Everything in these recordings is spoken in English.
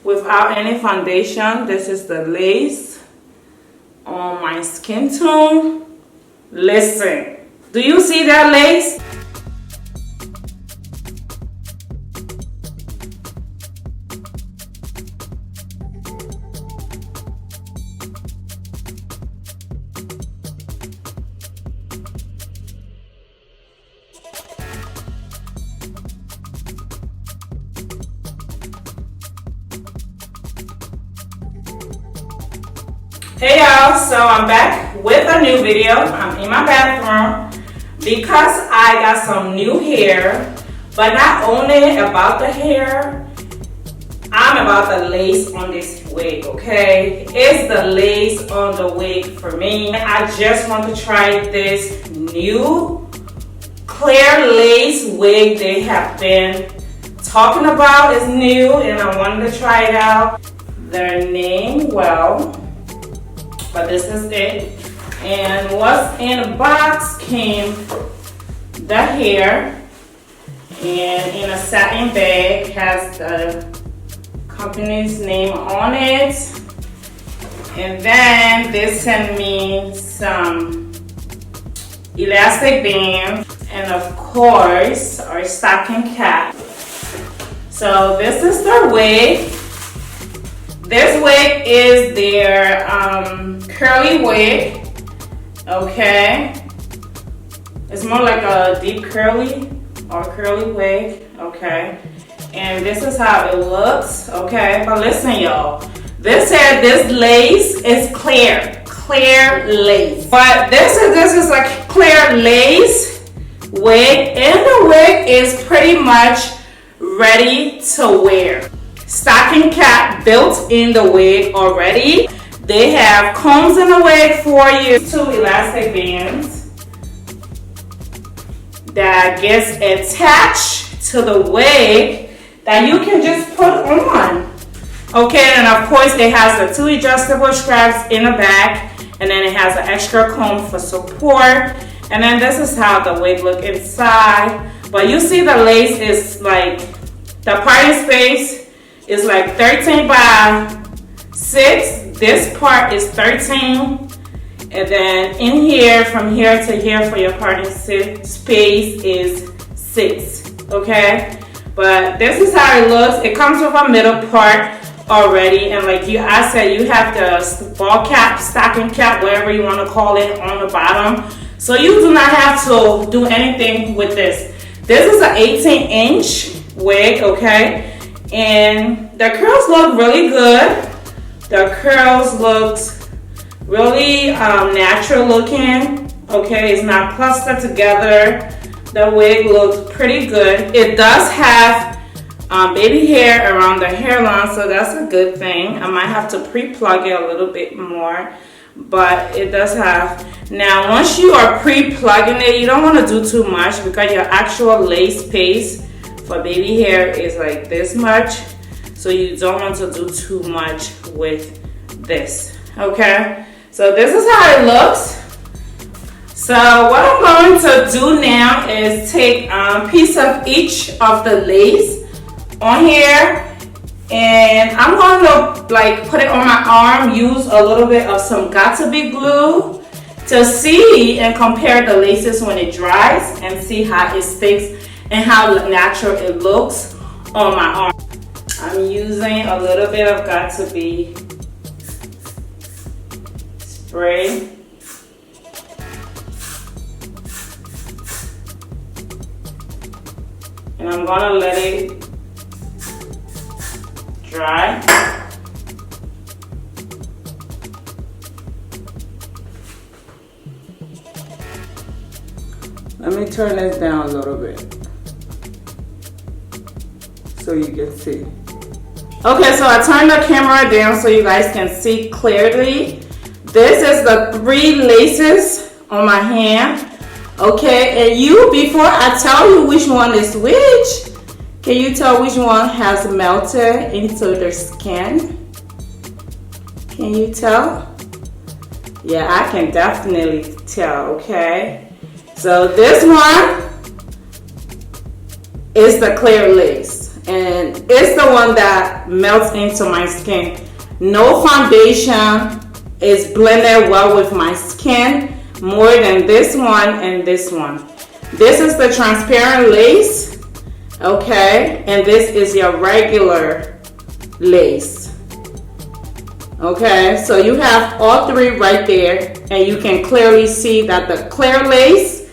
without any foundation. This is the lace on my skin tone. Listen, do you see that lace? Hey y'all, so I'm back with a new video. I'm in my bathroom because I got some new hair, but not only about the hair, I'm about the lace on this wig, okay? It's the lace on the wig for me. I just want to try this new clear lace wig they have been talking about. It's new and I wanted to try it out. Their name, well, but this is it. And what's in the box came the hair, and in a satin bag, has the company's name on it. And then they sent me some elastic bands and of course our stocking cap. So this is the wig. This wig is their curly wig, okay? It's more like a deep curly or curly wig, okay? And this is how it looks, okay? But listen, y'all, this lace is clear lace. But this is a clear lace wig, and the wig is pretty much ready to wear. Stocking cap built in the wig already. They have combs in the wig for you. 2 elastic bands that gets attached to the wig that you can just put on. Okay, and of course it has the 2 adjustable straps in the back, and then it has an extra comb for support. And then this is how the wig look inside. But you see the lace is like, the parting space is like 13 by 6. This part is 13. And then in here, from here to here for your parting space is 6. Okay? But this is how it looks. It comes with a middle part already. And like I said, you have the ball cap, stocking cap, whatever you want to call it, on the bottom. So you do not have to do anything with this. This is an 18-inch wig, okay? And the curls look really good. The curls looks really natural looking. Okay, it's not clustered together. The wig looks pretty good. It does have baby hair around the hairline, so that's a good thing. I might have to pre-plug it a little bit more, but it does have. Now, once you are pre-plugging it, you don't want to do too much because your actual lace space for baby hair is like this much, so you don't want to do too much with this. Okay, so this is how it looks. So what I'm going to do now is take a piece of each of the lace on here, and I'm going to like put it on my arm, use a little bit of some got-to-be glue to see and compare the laces when it dries and see how it sticks and how natural it looks on my arm. I'm using a little bit of got-to-be spray. And I'm gonna let it dry. Let me turn this down a little bit so you can see. Okay, so I turned the camera down so you guys can see clearly. This is the 3 laces on my hand. Okay, and you, before I tell you which one is which, can you tell which one has melted into the skin? Can you tell? Yeah, I can definitely tell, okay? So this one is the clear lace. and it's the one that melts into my skin. No foundation is blended well with my skin more than this one and this one. This is the transparent lace, okay, and this is your regular lace. Okay, so you have all three right there, and you can clearly see that the clear lace,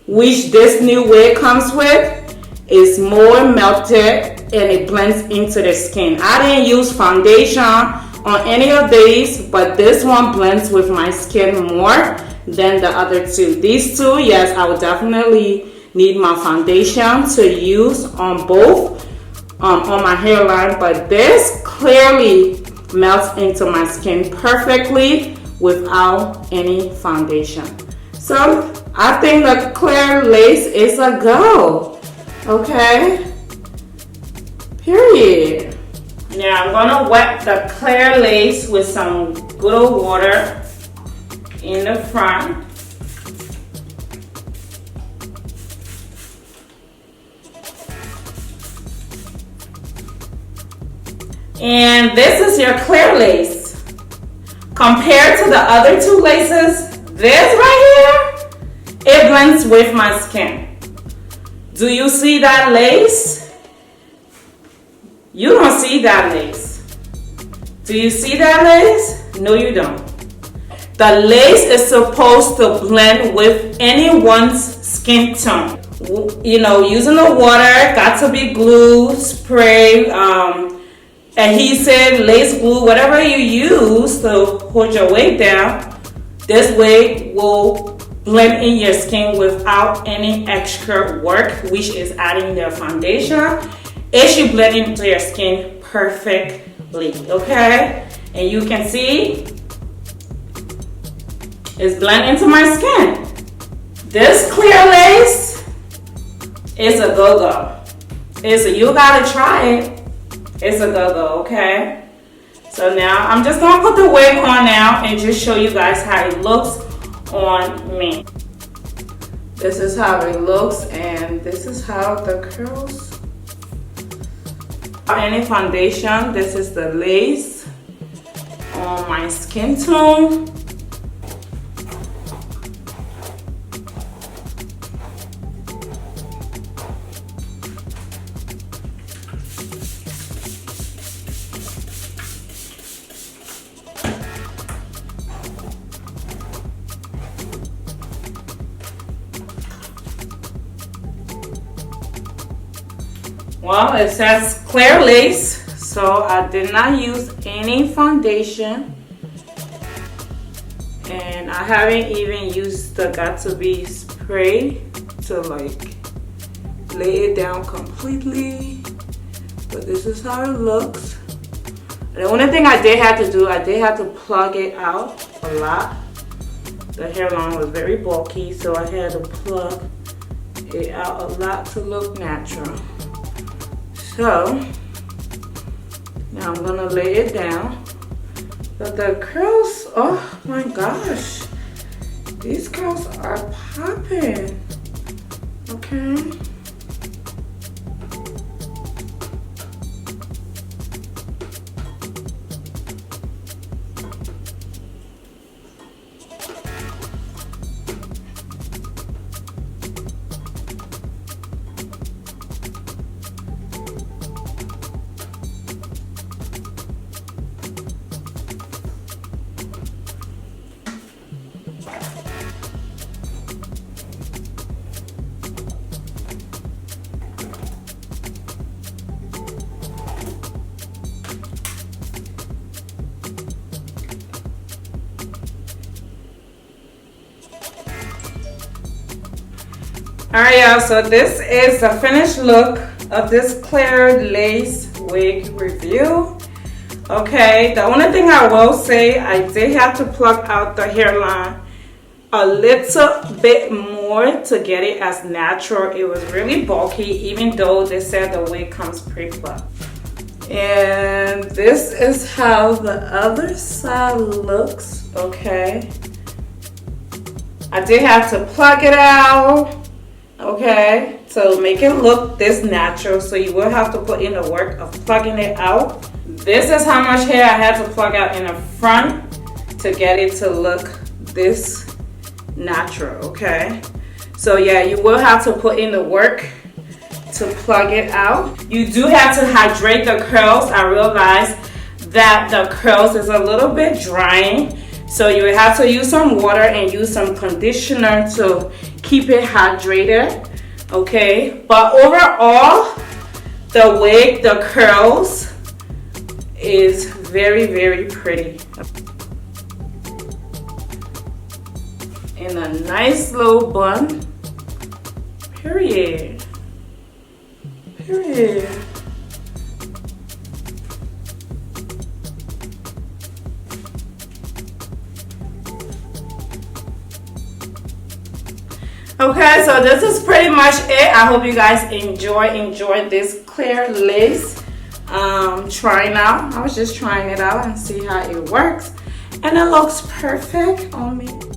which this new wig comes with, is more melted and it blends into the skin. I didn't use foundation on any of these, but this one blends with my skin more than the other two. These two, yes, I would definitely need my foundation to use on both, on my hairline, but this clearly melts into my skin perfectly without any foundation. So I think the clear lace is a go. Okay, period. Now I'm gonna wet the clear lace with some good old water in the front. And this is your clear lace. Compared to the other two laces, this right here, it blends with my skin. Do you see that lace? You don't see that lace. Do you see that lace? No, you don't. The lace is supposed to blend with anyone's skin tone. You know, using the water, got to be glue, spray, adhesive, lace glue, whatever you use to hold your wig down. This wig will blend in your skin without any extra work, which is adding the foundation. It should blend into your skin perfectly, okay? And you can see it's blending into my skin. This clear lace is a go-go. You gotta try it. It's a go-go, okay? So now I'm just gonna put the wig on now and just show you guys how it looks on me. This is how it looks, and this is how the curls. Any foundation, this is the lace on my skin tone. Well, it says clear lace, so I did not use any foundation, and I haven't even used the Got To Be spray to like lay it down completely, but this is how it looks. The only thing I did have to do, I did have to plug it out a lot. The hairline was very bulky, so I had to plug it out a lot to look natural. So now I'm gonna lay it down. But the curls, oh my gosh, these curls are popping. Okay. Alright y'all, so this is the finished look of this clear lace wig review. Okay, the only thing I will say, I did have to pluck out the hairline a little bit more to get it as natural. It was really bulky, even though they said the wig comes pre-plucked. And this is how the other side looks, okay? I did have to pluck it out, okay, to make it look this natural. So you will have to put in the work of plugging it out. This is how much hair I had to plug out in the front to get it to look this natural, okay? So yeah, you will have to put in the work to plug it out. You do have to hydrate the curls. I realize that the curls is a little bit drying, so you will have to use some water and use some conditioner to keep it hydrated, okay? But overall, the wig, the curls is very, very pretty. In a nice little bun, period. Period. Okay, so this is pretty much it. I hope you guys enjoyed this clear lace trying out. I was just trying it out and see how it works, and it looks perfect on me.